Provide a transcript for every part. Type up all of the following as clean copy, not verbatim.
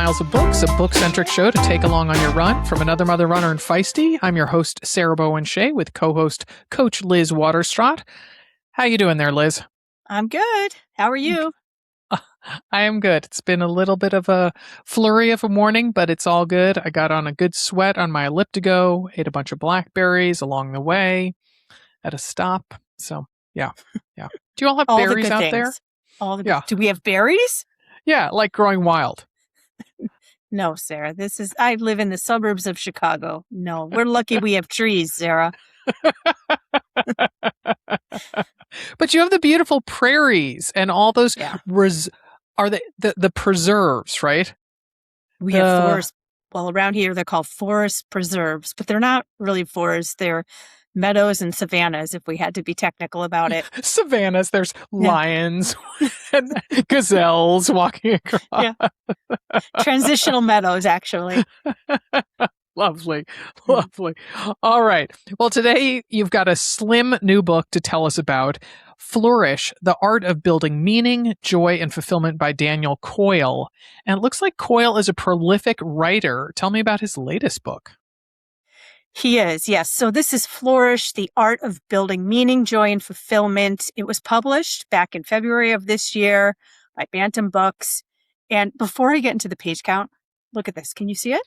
Miles of Books, a book-centric show to take along on your run. From Another Mother Runner and Feisty, I'm your host, Sarah Bowen Shea, with co-host Coach Liz Waterstraat. How you doing there, Liz? I'm good. How are you? I am good. It's been a little bit of a flurry of a morning, but it's all good. I got on a good sweat on my elliptigo, ate a bunch of blackberries along the way at a stop. So, yeah. Do you all have All berries the good out things. there? Yeah. Do we have berries? Yeah, like growing wild. No, Sarah. I live in the suburbs of Chicago. No, we're lucky we have trees, Sarah. But you have the beautiful prairies and all those are the preserves, right? We have forests. Well, around here they're called forest preserves, but they're not really forests. They're meadows and savannas, if we had to be technical about it. Savannas, there's lions and gazelles walking across. Yeah. Transitional meadows, actually. Lovely. All right. Well, today you've got a slim new book to tell us about. Flourish, The Art of Building Meaning, Joy, and Fulfillment by Daniel Coyle. And it looks like Coyle is a prolific writer. Tell me about his latest book. He is, yes. So this is Flourish, The Art of Building Meaning, Joy, and Fulfillment. It was published back in February of this year by Bantam Books. And before I get into the page count, look at this. Can you see it?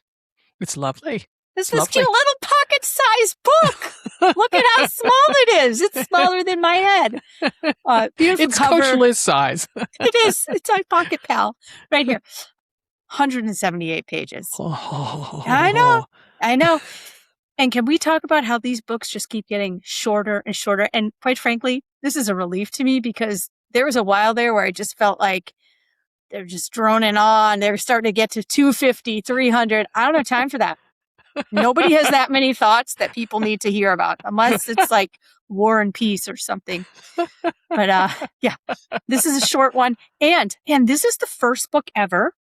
It's lovely. This is cute little pocket-sized book. Look at how small it is. It's smaller than my head. Beautiful it's cover. Coach Liz size. It is. It's my pocket pal right here. 178 pages. Oh. I know. And can we talk about how these books just keep getting shorter and shorter? And quite frankly, this is a relief to me because there was a while there where I just felt like they're just droning on. They're starting to get to 250, 300. I don't have time for that. Nobody has that many thoughts that people need to hear about, unless it's like War and Peace or something. But this is a short one. And this is the first book ever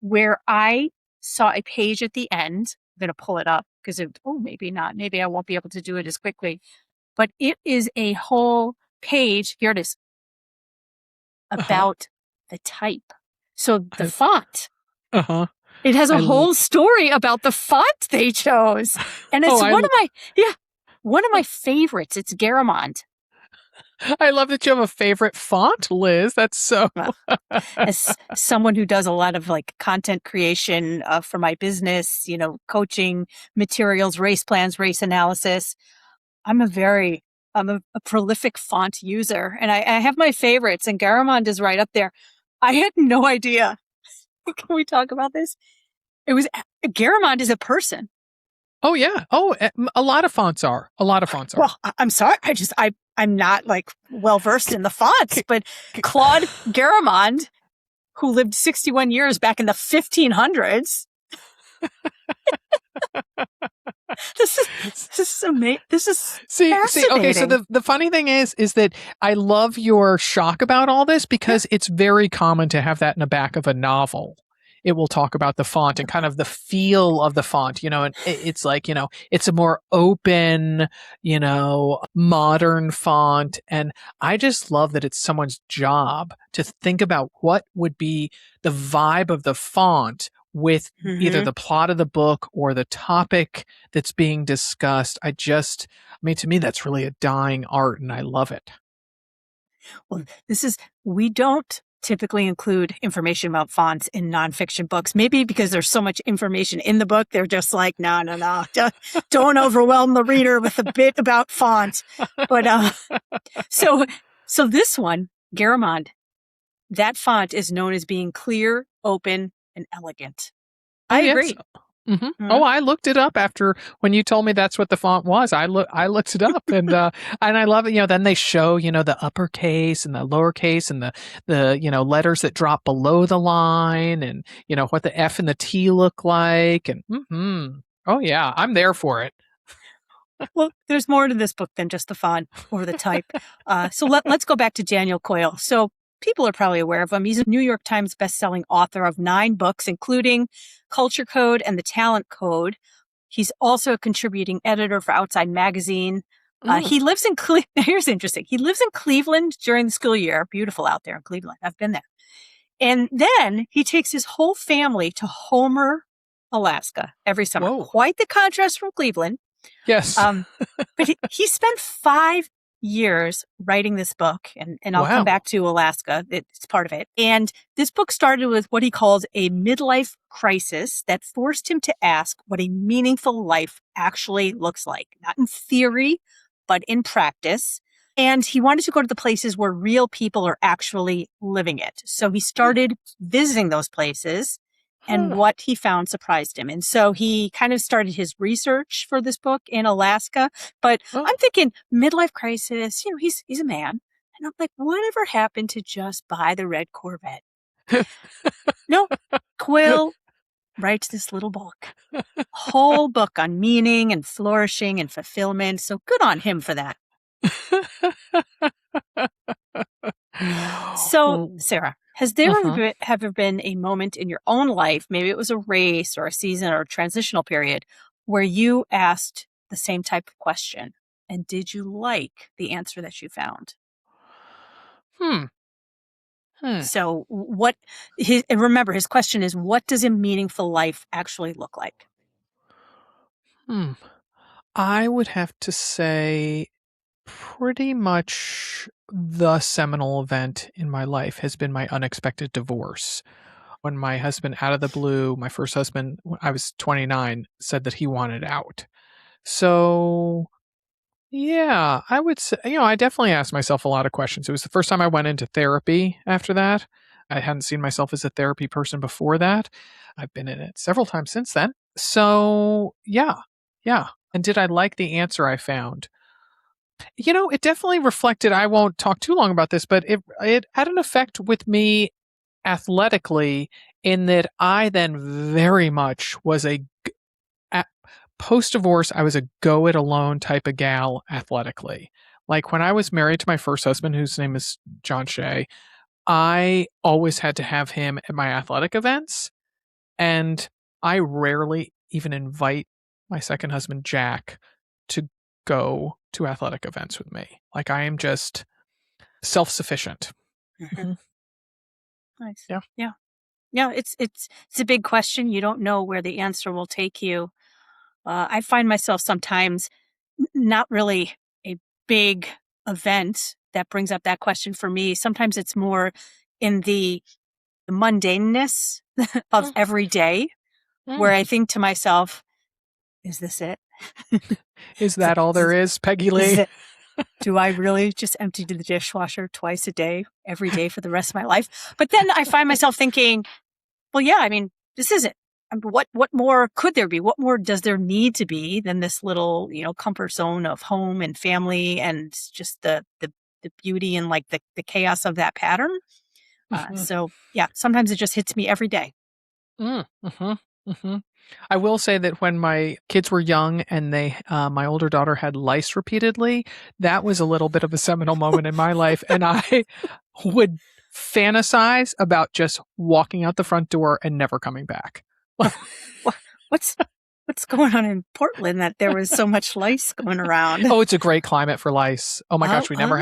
where I saw a page at the end. I'm going to pull it up because maybe not. Maybe I won't be able to do it as quickly. But it is a whole page. Here it is. About the type. So the font. It has a whole story about the font they chose. And it's one of my favorites. It's Garamond. I love that you have a favorite font, Liz. That's so... As someone who does a lot of like content creation for my business, coaching materials, race plans, race analysis, I'm a prolific font user. And I have my favorites, and Garamond is right up there. I had no idea. Can we talk about this? Garamond is a person. Oh, yeah. Oh, a lot of fonts are. Well, I'm sorry. I'm not like well-versed in the fonts, but Claude Garamond, who lived 61 years back in the 1500s. This is amazing. This is fascinating. Okay, so the funny thing is that I love your shock about all this because it's very common to have that in the back of a novel. It will talk about the font and kind of the feel of the font, and it's like, it's a more open, modern font. And I just love that it's someone's job to think about what would be the vibe of the font with either the plot of the book or the topic that's being discussed. To me, that's really a dying art, and I love it. Well, we don't typically include information about fonts in nonfiction books. Maybe because there's so much information in the book, they're just like, no. Don't overwhelm the reader with a bit about font. But so this one, Garamond, that font is known as being clear, open, and elegant. I agree. Oh, I looked it up after when you told me that's what the font was. I looked it up and I love it. Then they show, the uppercase and the lowercase and the letters that drop below the line and, what the F and the T look like. And, oh yeah, I'm there for it. Well, there's more to this book than just the font or the type. So let's go back to Daniel Coyle. So people are probably aware of him. He's a New York Times bestselling author of 9 books, including Culture Code and The Talent Code. He's also a contributing editor for Outside Magazine. He lives in Here's interesting. He lives in Cleveland during the school year. Beautiful out there in Cleveland. I've been there. And then he takes his whole family to Homer, Alaska every summer. Whoa. Quite the contrast from Cleveland. Yes. But he spent 5 years writing this book, and I'll come back to Alaska. It's part of it. And this book started with what he calls a midlife crisis that forced him to ask what a meaningful life actually looks like, not in theory, but in practice. And he wanted to go to the places where real people are actually living it. So he started visiting those places. And what he found surprised him. And so he kind of started his research for this book in Alaska. But I'm thinking midlife crisis, he's a man. And I'm like, whatever happened to just buy the red Corvette? No, Coyle writes this little book, whole book on meaning and flourishing and fulfillment. So good on him for that. So, Sarah, has there ever been a moment in your own life, maybe it was a race or a season or a transitional period, where you asked the same type of question? And did you like the answer that you found? So remember, his question is, what does a meaningful life actually look like? I would have to say pretty much the seminal event in my life has been my unexpected divorce. When my husband, out of the blue, my first husband, when I was 29, said that he wanted out. So, yeah, I would say, I definitely asked myself a lot of questions. It was the first time I went into therapy after that. I hadn't seen myself as a therapy person before that. I've been in it several times since then. So, yeah. And did I like the answer I found? It definitely reflected, I won't talk too long about this, but it had an effect with me athletically in that I then very much was post-divorce, I was a go it alone type of gal athletically. Like when I was married to my first husband, whose name is John Shea, I always had to have him at my athletic events. And I rarely even invite my second husband, Jack, to go to athletic events with me. Like I am just self-sufficient. Nice. Yeah. It's a big question. You don't know where the answer will take you. I find myself sometimes not really a big event that brings up that question for me. Sometimes it's more in the mundaneness of every day where I think to myself, is this it? Is that all there is, Peggy Lee? Do I really just empty the dishwasher twice a day, every day for the rest of my life? But then I find myself thinking, well, yeah, I mean, this is it. What more could there be? What more does there need to be than this little, comfort zone of home and family and just the beauty and like the chaos of that pattern? So yeah, sometimes it just hits me every day. I will say that when my kids were young and my older daughter had lice repeatedly, that was a little bit of a seminal moment in my life. And I would fantasize about just walking out the front door and never coming back. What's going on in Portland that there was so much lice going around? Oh, it's a great climate for lice. Oh my gosh, we never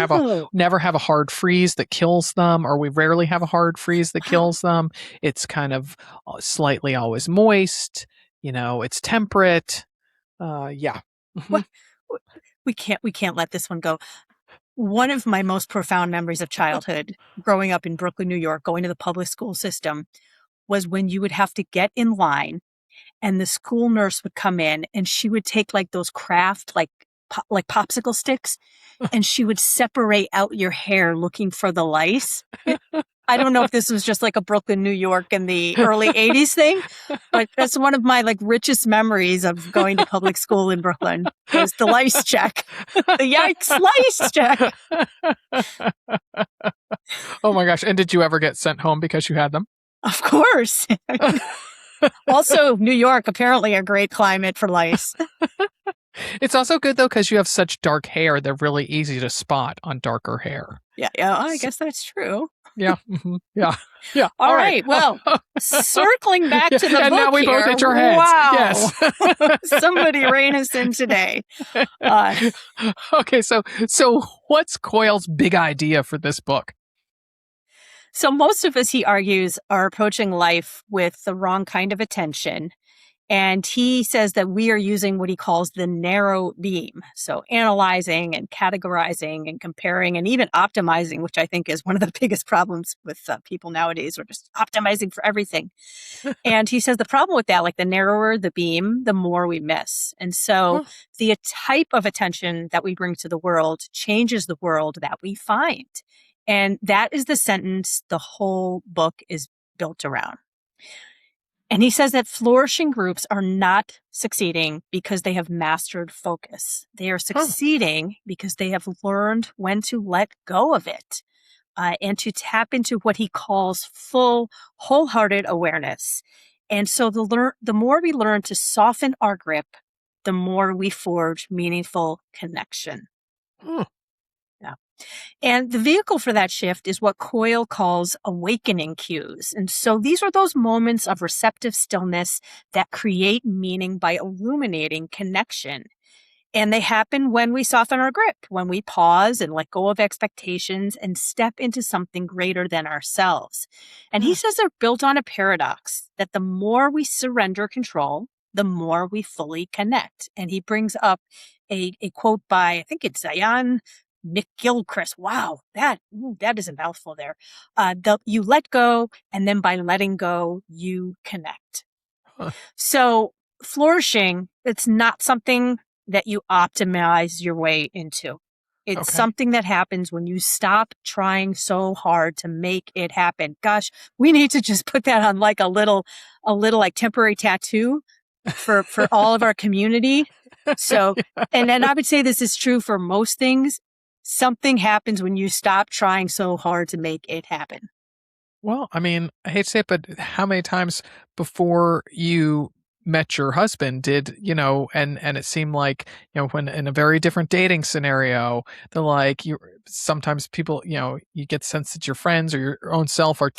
have a hard freeze that kills them, or we rarely have a hard freeze that kills them. It's kind of slightly always moist. It's temperate. Yeah. We can't let this one go. One of my most profound memories of childhood, growing up in Brooklyn, New York, going to the public school system, was when you would have to get in line and the school nurse would come in and she would take like those craft, like popsicle sticks, and she would separate out your hair looking for the lice. I don't know if this was just like a Brooklyn, New York in the early 80s thing, but that's one of my like richest memories of going to public school in Brooklyn was the lice check. The yikes lice check. Oh my gosh. And did you ever get sent home because you had them? Of course. Also, New York, apparently a great climate for lice. It's also good, though, because you have such dark hair. They're really easy to spot on darker hair. Yeah, I guess that's true. Yeah. Yeah. All right. Well, circling back to the book and now we both hit your heads. Wow. Yes. Somebody rein us in today. Okay, so what's Coyle's big idea for this book? So most of us, he argues, are approaching life with the wrong kind of attention. And he says that we are using what he calls the narrow beam. So analyzing and categorizing and comparing and even optimizing, which I think is one of the biggest problems with people nowadays. We're just optimizing for everything. And he says the problem with that, like the narrower the beam, the more we miss. And so Huh. the type of attention that we bring to the world changes the world that we find. And that is the sentence the whole book is built around. And he says that flourishing groups are not succeeding because they have mastered focus. They are Huh. succeeding because they have learned when to let go of it and to tap into what he calls full, wholehearted awareness. And so the more we learn to soften our grip, the more we forge meaningful connection. Huh. Yeah. And the vehicle for that shift is what Coyle calls awakening cues. And so these are those moments of receptive stillness that create meaning by illuminating connection. And they happen when we soften our grip, when we pause and let go of expectations and step into something greater than ourselves. And he Hmm. says they're built on a paradox that the more we surrender control, the more we fully connect. And he brings up a quote by, I think it's Zion McGilchrist. Wow, that is a mouthful there. You let go, and then by letting go, you connect. Huh. So flourishing, it's not something that you optimize your way into. It's Okay. something that happens when you stop trying so hard to make it happen. Gosh, we need to just put that on like a little like temporary tattoo for all of our community. So, and then I would say this is true for most things. Something happens when you stop trying so hard to make it happen. Well, I mean, I hate to say it, but how many times before you met your husband did, and it seemed like, when in a very different dating scenario, the like you sometimes people, you get the sense that your friends or your own self are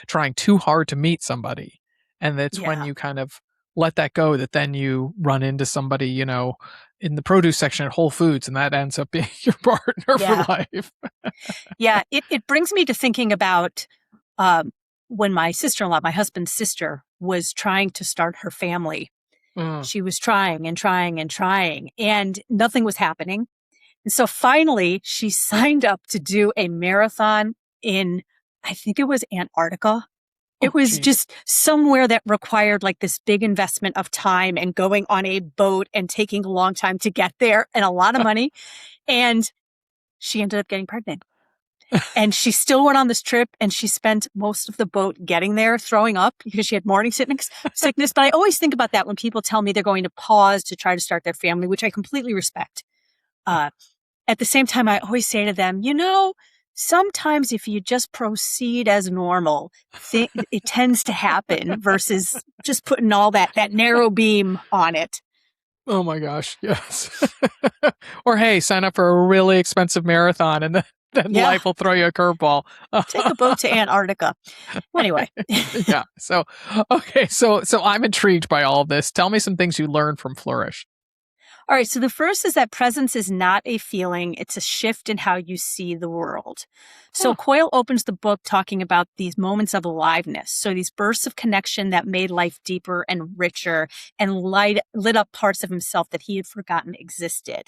trying too hard to meet somebody. And that's when Yeah. you kind of let that go that then you run into somebody, in the produce section at Whole Foods and that ends up being your partner for Yeah. life. Yeah. It brings me to thinking about um, when my sister-in-law, my husband's sister, was trying to start her family. Mm. She was trying and trying and trying, and nothing was happening. And so finally, she signed up to do a marathon in, I think it was Antarctica. It Oh, was geez. just somewhere that required like this big investment of time and going on a boat and taking a long time to get there and a lot of money. And she ended up getting pregnant. And she still went on this trip and she spent most of the boat getting there throwing up because she had morning sickness. But I always think about that when people tell me they're going to pause to try to start their family, which I completely respect. Uh, at the same time, I always say to them, sometimes if you just proceed as normal, it tends to happen versus just putting all that narrow beam on it. Oh my gosh, yes. Or hey, sign up for a really expensive marathon and then Yeah. life will throw you a curveball. Take a boat to Antarctica. Anyway. Yeah. So okay, so I'm intrigued by all of this. Tell me some things you learned from Flourish. All right. So the first is that presence is not a feeling, it's a shift in how you see the world. So Huh. Coyle opens the book talking about these moments of aliveness. So these bursts of connection that made life deeper and richer and lit up parts of himself that he had forgotten existed.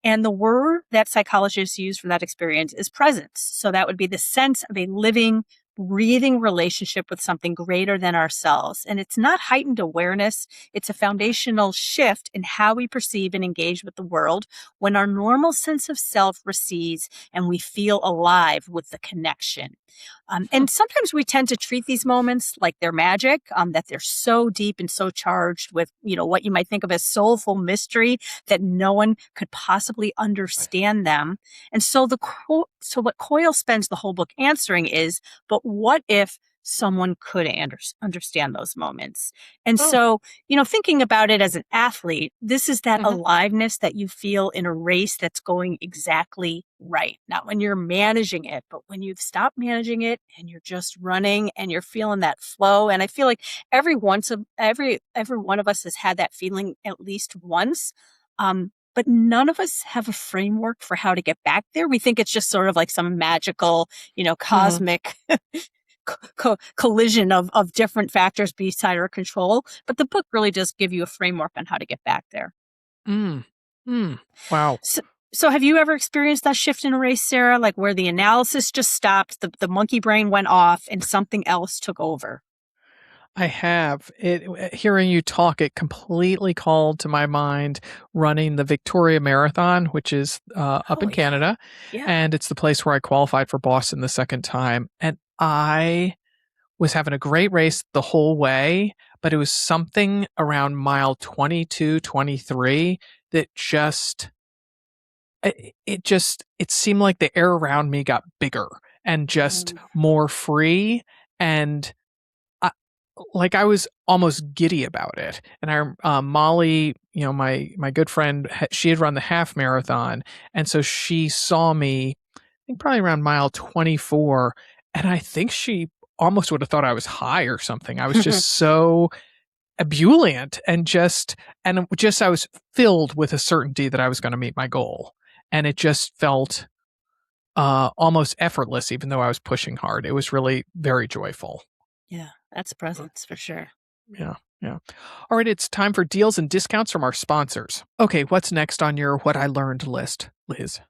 And the word that psychologists use for that experience is presence. So that would be the sense of a living, breathing relationship with something greater than ourselves. And it's not heightened awareness. It's a foundational shift in how we perceive and engage with the world when our normal sense of self recedes and we feel alive with the connection. Hmm. And sometimes we tend to treat these moments like they're magic, that they're so deep and so charged with, what you might think of as soulful mystery that no one could possibly understand them. And so so what Coyle spends the whole book answering is, but what if someone could understand those moments? And Oh. so, thinking about it as an athlete, this is that Hmm. aliveness that you feel in a race that's going exactly right. Not when you're managing it, but when you've stopped managing it and you're just running and you're feeling that flow. And I feel like every one of us has had that feeling at least once. but none of us have a framework for how to get back there. We think it's just sort of like some magical, Mhm. cosmic collision of different factors beside our control. But the book really does give you a framework on how to get back there. Mm. Mm. Wow. So have you ever experienced that shift in a race, Sarah? Like where the analysis just stopped, the monkey brain went off, and something else took over? I have. Hearing you talk, it completely called to my mind running the Victoria Marathon, which is up Oh, in yeah. Canada, Yeah. and it's the place where I qualified for Boston the second time. And I was having a great race the whole way, but it was something around mile 22, 23 that it seemed like the air around me got bigger and just Mm. more free, and I, like I was almost giddy about it. And Molly, my good friend, she had run the half marathon, and so she saw me, I think probably around mile 24, and I think she almost would have thought I was high or something. I was just so ebullient and I was filled with a certainty that I was going to meet my goal, and it just felt almost effortless, even though I was pushing hard. It was really very joyful. Yeah, that's presence for sure. Yeah. Yeah. All right. It's time for deals and discounts from our sponsors. Okay. What's next on your What I Learned list, Liz?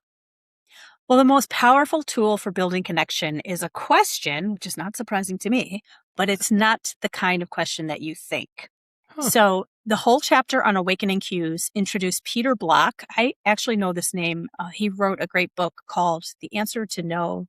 Well, the most powerful tool for building connection is a question, which is not surprising to me, but it's not the kind of question that you think. Huh. So the whole chapter on awakening cues introduced Peter Block. I actually know this name. He wrote a great book called The Answer to No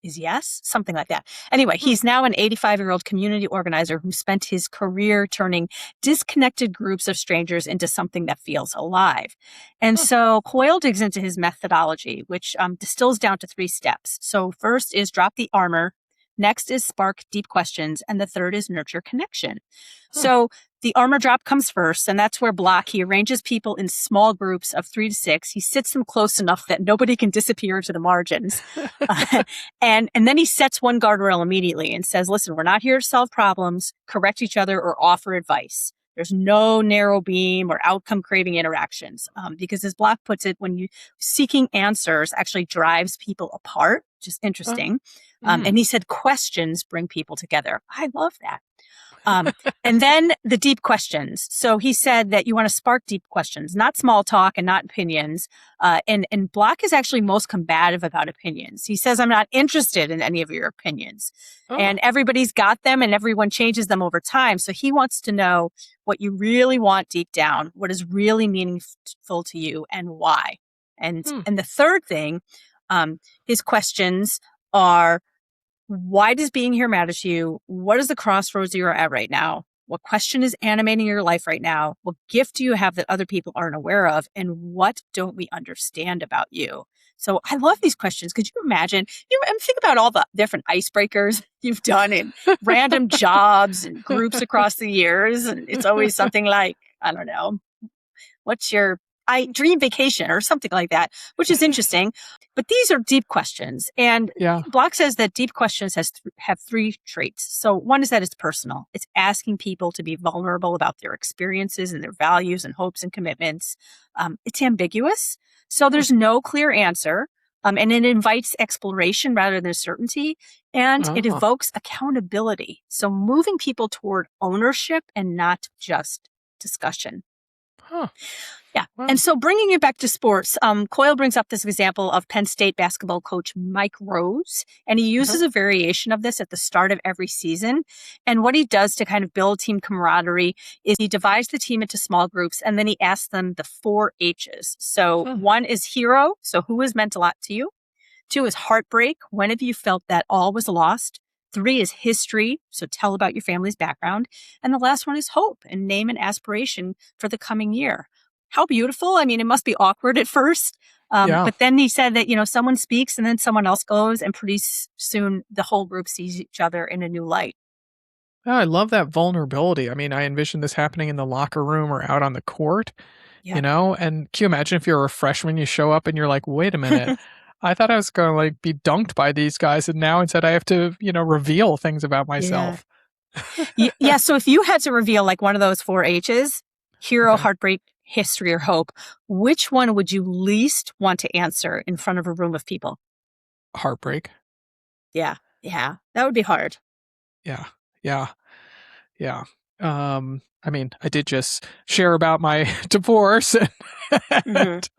is Yes, something like that. Anyway, Hmm. he's now an 85-year-old community organizer who spent his career turning disconnected groups of strangers into something that feels alive. And Huh. so Coyle digs into his methodology, which distills down to 3 steps. So first is drop the armor. Next is spark deep questions. And the third is nurture connection. Huh. So the armor drop comes first, and that's where Block, he arranges people in small groups of 3 to 6. He sits them close enough that nobody can disappear into the margins. And then he sets one guardrail immediately and says, listen, we're not here to solve problems, correct each other, or offer advice. There's no narrow beam or outcome craving interactions. Because as Block puts it, when you seeking answers actually drives people apart, which is Huh. interesting. Mm. And he said questions bring people together. I love that. Um, and then the deep questions. So he said that you want to spark deep questions, not small talk and not opinions. And Block is actually most combative about opinions. He says, I'm not interested in any of your opinions. Oh. And everybody's got them and everyone changes them over time. So he wants to know what you really want deep down, what is really meaningful to you and why. And, Hmm. and the third thing, his questions are, why does being here matter to you? What is the crossroads you're at right now? What question is animating your life right now? What gift do you have that other people aren't aware of? And what don't we understand about you? So I love these questions. Could you imagine? Think about all the different icebreakers you've done in random jobs and groups across the years. And it's always something like, I don't know, what's your dream vacation or something like that, which is interesting. But these are deep questions. And Yeah. Block says that deep questions have 3 traits. So one is that it's personal. It's asking people to be vulnerable about their experiences and their values and hopes and commitments. It's ambiguous. So there's no clear answer. And it invites exploration rather than certainty. And it Oh. evokes accountability. So moving people toward ownership and not just discussion. Huh. Yeah. Wow. And so bringing it back to sports, Coyle brings up this example of Penn State basketball coach Mike Rose, and he uses a variation of this at the start of every season. And what he does to kind of build team camaraderie is he divides the team into small groups, and then he asks them the 4 H's. So Huh. 1 is hero. So who has meant a lot to you? 2 is heartbreak. When have you felt that all was lost? 3 is history. So tell about your family's background. And the last one is hope, and name an aspiration for the coming year. How beautiful. I mean, it must be awkward at first. Yeah. But then he said that, someone speaks and then someone else goes, and pretty soon the whole group sees each other in a new light. Oh, I love that vulnerability. I mean, I envision this happening in the locker room or out on the court, Yeah. and can you imagine if you're a freshman, you show up and you're like, wait a minute, I thought I was going to be dunked by these guys. And now instead I have to, reveal things about Yeah. myself. Yeah. So if you had to reveal like one of those 4 H's, hero, Okay. heartbreak, history, or hope, which one would you least want to answer in front of a room of people? Heartbreak. Yeah. Yeah. That would be hard. Yeah. Yeah. Yeah. I mean, I did just share about my divorce. Hmm. And,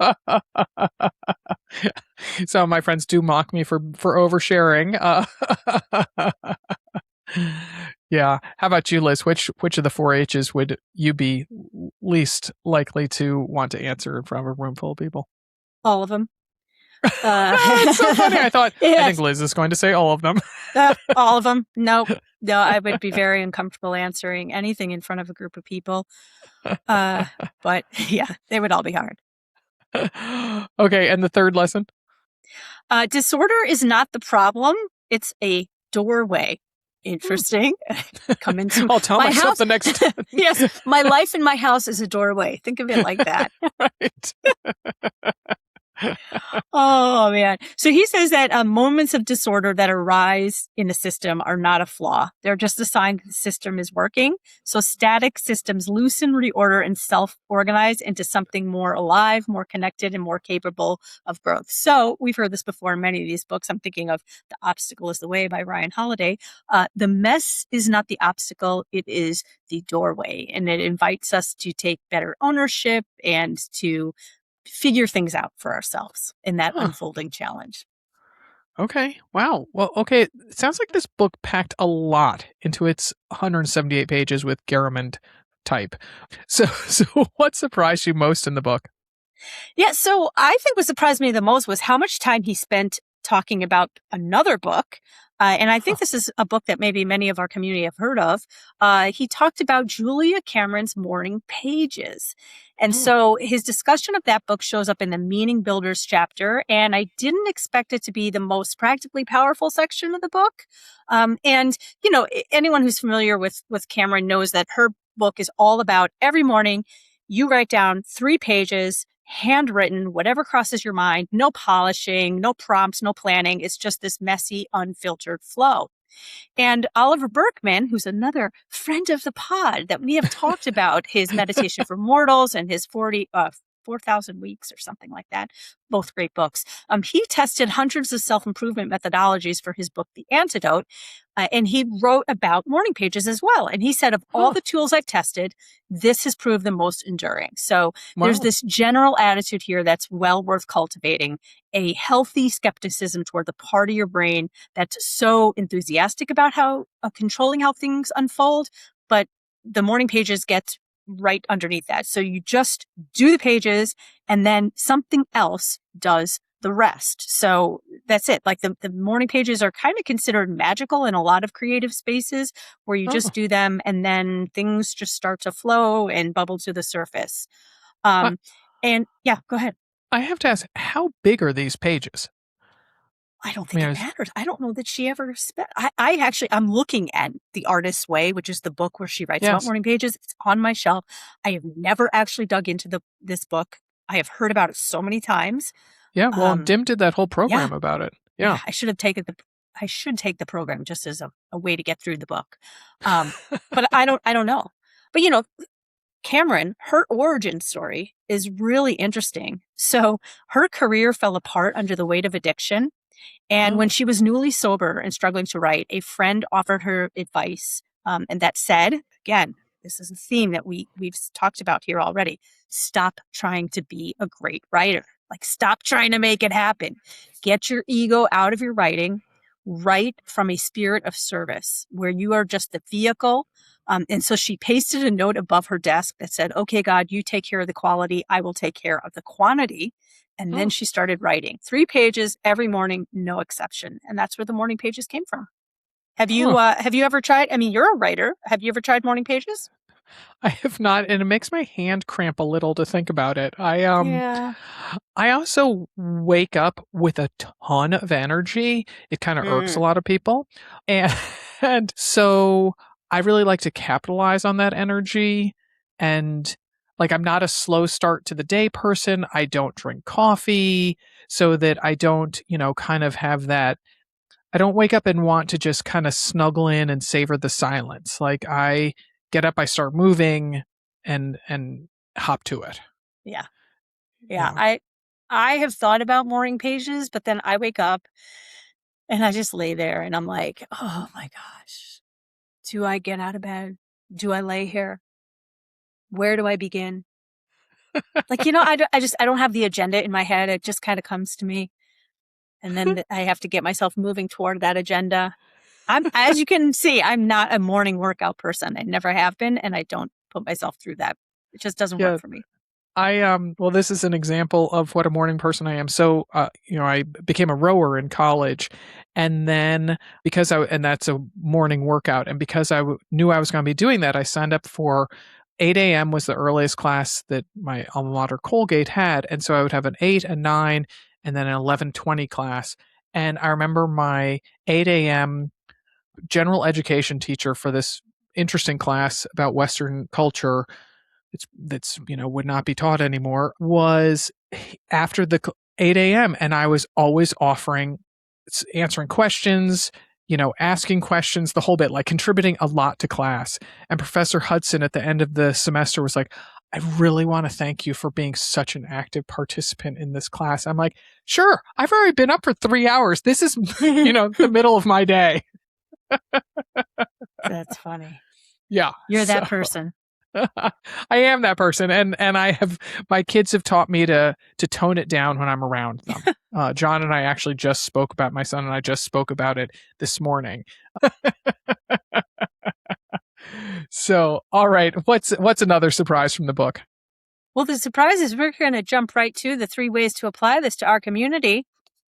some of my friends do mock me for oversharing. Yeah. How about you, Liz? Which of the four H's would you be least likely to want to answer in front of a room full of people? All of them. It's so funny. I think Yes. Liz is going to say all of them. All of them. Nope. No, I would be very uncomfortable answering anything in front of a group of people. But yeah, they would all be hard. Okay, and the third lesson? Disorder is not the problem. It's a doorway. Interesting. Come into I'll tell my myself house. the next time. Yes, my life in my house is a doorway. Think of it like that. Right. Oh, man. So he says that moments of disorder that arise in a system are not a flaw. They're just a sign that the system is working. So static systems loosen, reorder, and self-organize into something more alive, more connected, and more capable of growth. So we've heard this before in many of these books. I'm thinking of The Obstacle is the Way by Ryan Holiday. The mess is not the obstacle. It is the doorway. And it invites us to take better ownership and to figure things out for ourselves in that unfolding challenge. Okay. Wow. Well, okay. It sounds like this book packed a lot into its 178 pages with Garamond type. So what surprised you most in the book? Yeah, so I think what surprised me the most was how much time he spent talking about another book. And I think this is a book that maybe many of our community have heard of. He talked about Julia Cameron's Morning Pages. And so his discussion of that book shows up in the Meaning Builders chapter. And I didn't expect it to be the most practically powerful section of the book. And, you know, anyone who's familiar with Cameron knows that her book is all about every morning you write down 3 pages, handwritten, whatever crosses your mind, no polishing, no prompts, no planning. It's just this messy, unfiltered flow. And Oliver Burkeman, who's another friend of the pod that we have talked about, his Meditation for Mortals and his 4,000 Weeks or something like that, both great books. He tested hundreds of self-improvement methodologies for his book, The Antidote, and he wrote about morning pages as well. And he said, of all the tools I've tested, this has proved the most enduring. So there's this general attitude here that's well worth cultivating, a healthy skepticism toward the part of your brain that's so enthusiastic about how controlling how things unfold, but the morning pages get right underneath that. So you just do the pages and then something else does the rest. So that's it. Like the morning pages are kind of considered magical in a lot of creative spaces where you just do them and then things just start to flow and bubble to the surface. And yeah, go ahead. I have to ask, how big are these pages? I don't think it matters. I don't know that she ever spent. I'm looking at The Artist's Way, which is the book where she writes about morning pages. It's on my shelf. I have never actually dug into this book. I have heard about it so many times. Yeah, well, Dim did that whole program about it. Yeah. I should take the program just as a way to get through the book. But I don't know. But you know, Cameron, her origin story is really interesting. So her career fell apart under the weight of addiction. And when she was newly sober and struggling to write, a friend offered her advice. And that said, again, this is a theme that we've talked about here already. Stop trying to be a great writer. Like, stop trying to make it happen. Get your ego out of your writing. Write from a spirit of service where you are just the vehicle. And so she pasted a note above her desk that said, okay, God, you take care of the quality. I will take care of the quantity. And then she started writing 3 pages every morning, no exception. And that's where the morning pages came from. Have you ever tried? I mean, you're a writer. Have you ever tried morning pages? I have not, and it makes my hand cramp a little to think about it. I also wake up with a ton of energy. It kind of irks a lot of people. And so I really like to capitalize on that energy. And like, I'm not a slow start to the day person. I don't drink coffee so that I don't, kind of have that. I don't wake up and want to just kind of snuggle in and savor the silence. Like, I get up, I start moving and hop to it. Yeah. Yeah. Yeah. I have thought about morning pages, but then I wake up and I just lay there and I'm like, oh my gosh, do I get out of bed? Do I lay here? Where do I begin? Like, I don't have the agenda in my head. It just kind of comes to me. And then I have to get myself moving toward that agenda. As you can see, I'm not a morning workout person. I never have been, and I don't put myself through that. It just doesn't work Yeah. for me. Well, this is an example of what a morning person I am. So, I became a rower in college, and then and that's a morning workout. And because knew I was going to be doing that, I signed up for 8 a.m. was the earliest class that my alma mater Colgate had. And so I would have an 8, a 9, and then an 11:20 class. And I remember my 8 a.m. general education teacher for this interesting class about Western culture that's would not be taught anymore was after the 8 a.m. and I was always answering questions, asking questions, the whole bit, like contributing a lot to class. And Professor Hudson at the end of the semester was like, I really want to thank you for being such an active participant in this class. I'm like, sure, I've already been up for 3 hours. This is, the middle of my day. That's funny. Yeah. You're that person. I am that person, and my kids have taught me to tone it down when I'm around them. John and I actually just spoke about my son, and I just spoke about it this morning. So, all right, what's another surprise from the book? Well, the surprise is we're going to jump right to the 3 ways to apply this to our community.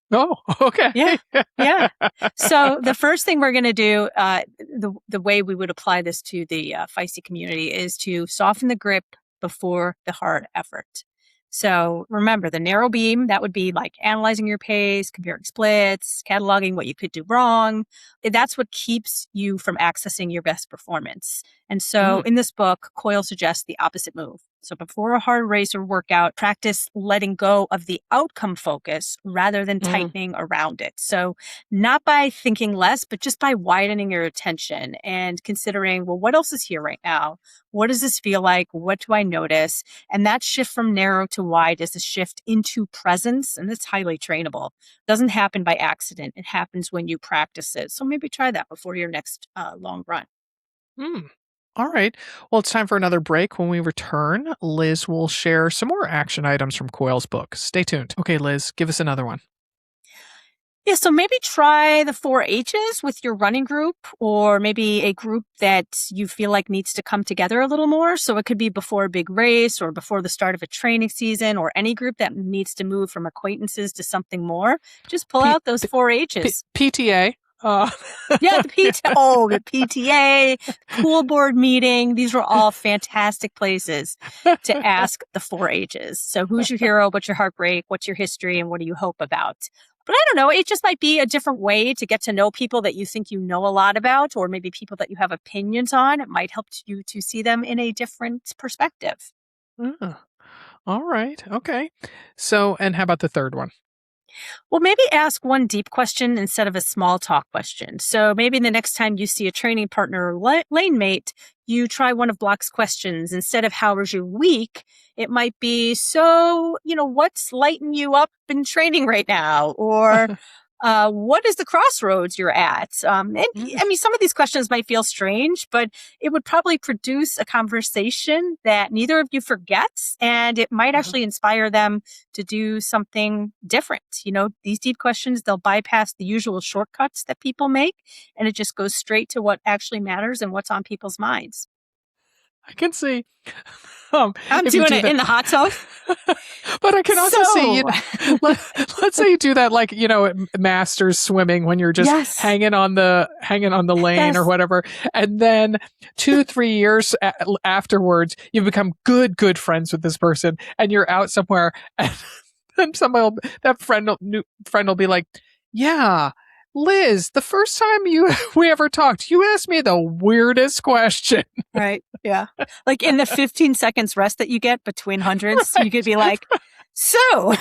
Oh, okay. Yeah. So the first thing we're going to do, the way we would apply this to the feisty community is to soften the grip before the hard effort. So remember the narrow beam, that would be like analyzing your pace, comparing splits, cataloging what you could do wrong. That's what keeps you from accessing your best performance. And so in this book, Coyle suggests the opposite move. So before a hard race or workout, practice letting go of the outcome focus rather than tightening around it. So not by thinking less, but just by widening your attention and considering, well, what else is here right now? What does this feel like? What do I notice? And that shift from narrow to wide is a shift into presence, and it's highly trainable. It doesn't happen by accident. It happens when you practice it. So maybe try that before your next long run. All right. Well, it's time for another break. When we return, Liz will share some more action items from Coyle's book. Stay tuned. Okay, Liz, give us another one. Yeah, so maybe try the 4 H's with your running group, or maybe a group that you feel like needs to come together a little more. So it could be before a big race or before the start of a training season, or any group that needs to move from acquaintances to something more. Just pull out those 4 H's. PTA. Yeah, the PTA, pool board meeting. These were all fantastic places to ask the 4 H's. So who's your hero? What's your heartbreak? What's your history? And what do you hope about? But I don't know. It just might be a different way to get to know people that you think you know a lot about, or maybe people that you have opinions on. It might help you to see them in a different perspective. All right. Okay. So, and how about the third one? Well, maybe ask one deep question instead of a small talk question. So maybe the next time you see a training partner or lane mate, you try one of Block's questions. Instead of how was your week, it might be, so, what's lighting you up in training right now? Or what is the crossroads you're at? I mean, some of these questions might feel strange, but it would probably produce a conversation that neither of you forgets, and it might actually inspire them to do something different. These deep questions, they'll bypass the usual shortcuts that people make, and it just goes straight to what actually matters and what's on people's minds. I can see. I'm doing it in the hot tub. But I can also see, let's say you do that, like, masters swimming, when you're just hanging on the lane or whatever. And then 2-3 years afterwards, you become good friends with this person, and you're out somewhere, and then that friend will be like, yeah, Liz, the first time we ever talked, you asked me the weirdest question. Right. Yeah. Like in the 15 seconds rest that you get between hundreds, you could be like, so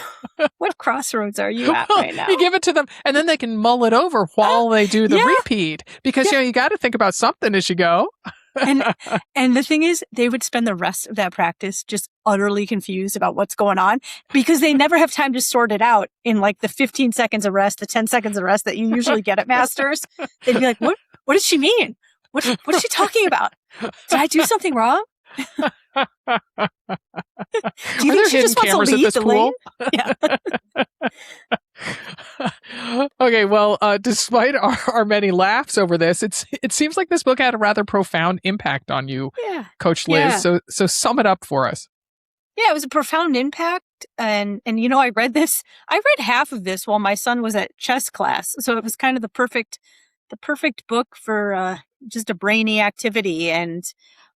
what crossroads are you at right now? You give it to them, and then they can mull it over while they do the repeat, because, you got to think about something as you go. And the thing is, they would spend the rest of that practice just utterly confused about what's going on because they never have time to sort it out in like the 15 seconds of rest, the 10 seconds of rest that you usually get at Masters. They'd be like, what does she mean? What is she talking about? Did I do something wrong? Do you think she just wants to leave the lane? Yeah. Okay, well, despite our many laughs over this, it seems like this book had a rather profound impact on you, Coach Liz. Yeah. So sum it up for us. Yeah, it was a profound impact. And I read half of this while my son was at chess class. So it was kind of the perfect book for just a brainy activity. And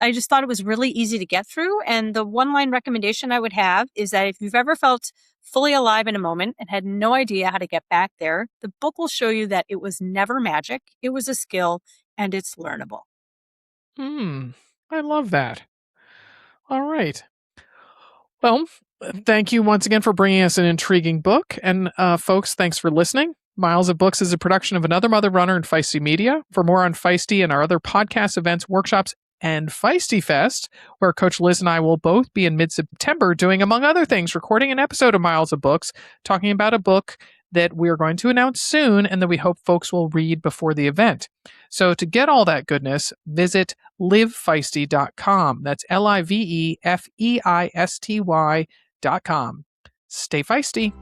I just thought it was really easy to get through. And the one-line recommendation I would have is that if you've ever felt fully alive in a moment and had no idea how to get back there, the book will show you that it was never magic. It was a skill and it's learnable. I love that. All right. Well, thank you once again for bringing us an intriguing book. And folks, thanks for listening. Miles of Books is a production of Another Mother Runner and Feisty Media. For more on Feisty and our other podcasts, events, workshops, and Feisty Fest, where Coach Liz and I will both be in mid-September doing, among other things, recording an episode of Miles of Books, talking about a book that we're going to announce soon and that we hope folks will read before the event. So to get all that goodness, visit livefeisty.com. That's LIVEFEISTY.com. Stay feisty.